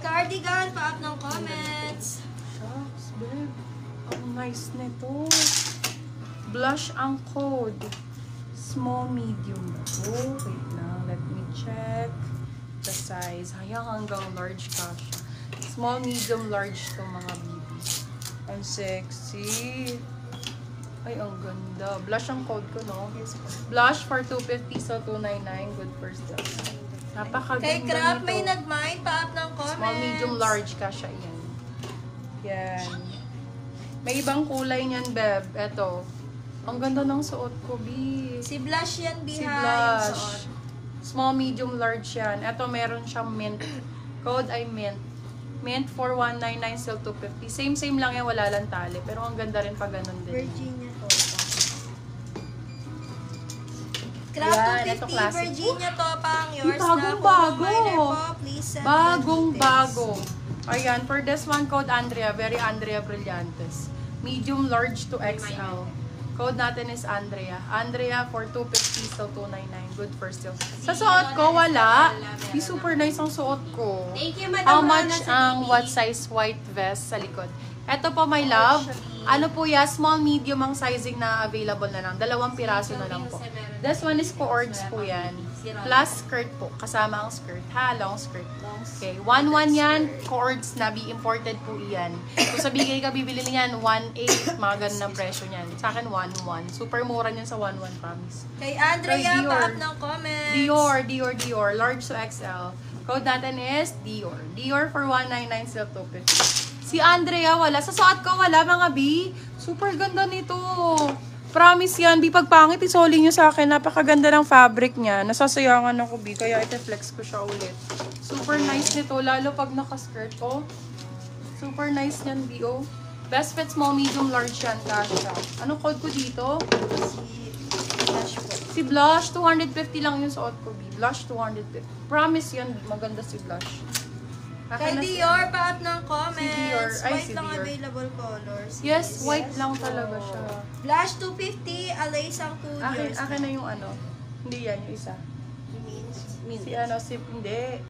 Cardigan, pa-up ng comments. Shucks, babe. Ang nice nito. Blush ang code. Small, medium na to. Wait lang, let me check the size. Hayang hanggang large ka siya. Small, medium, large to mga babies. Ang sexy. Ay, ang ganda. Blush ang code ko, no? Blush for 250, so 299. Good first job. Napakaganda Kay Crap, nito. may nag-mind, pa-up ng comments. Small, medium, large ka siya. Yan. Yan. May ibang kulay niyan, Beb. Eto. Ang ganda ng suot ko, B. Si Blush yan, Si behind. Blush. Small, medium, large yan. Eto, meron siyang mint. Code ay mint. Mint for 199, still 250. Same lang yan, wala lang tali. Pero ang ganda rin pa ganun din. Virginia to. Crap, Yan, ito 250, classic. Virginia to pang yours na. Bagong-bago. Minor po, please send the Bagong-bago. Ayan, for this one, code Andrea. Very Andrea Brillantes. Medium, large to XL. Code natin is Andrea. Andrea for 250, still 299. Good for still. Sa suot ko, wala. Di super nice ang suot ko. Thank you, Madam How Rona, much sa ang TV. what size white vest sa likod? Ito po, my love. Ano po ya? Small, medium ang sizing na available na lang. 2 piraso na lang po. This one is coords po yan. Plus skirt po. Kasama ang skirt. Ha? Long skirt. Okay. 1-1 yan. Coords na. Be imported po yan. Kung sa bigay ka, bibili niyan 1.8. Mga ganun ang presyo niyan. Sa akin, 1.1. Super mura niyan sa 1.1, promise. Kay Andrea, Kay Dior. pa-up ng comments. Dior. Large to XL. Code natin is Dior. Dior for 199, still 250. Si Andrea, wala. Sa suot ko, wala mga B. Super ganda nito. Promise yan. B, pag pangit, isoli nyo sa akin. Napakaganda ng fabric niya. Nasasayangan ako, B. Kaya ite-flex ko siya ulit. Super nice nito. Lalo pag naka-skirt, oh. Super nice yan, B, oh. Best fit, small, medium, large yan. Kasha. Anong code ko dito? Si Blush po. Si Blush, 250 lang yung suot ko, B. Blush, 250. Promise yan, maganda si Blush. Kay Akin na si- Dior, pa-up ng comments. Si Dior. Ay, White si lang Dior. available colors. Yes, white lang talaga siya. Blush 250, Alays ang 2 Akin, years. akin na yung ano. Hindi yan, yung isa. Means. Si ano, si, hindi.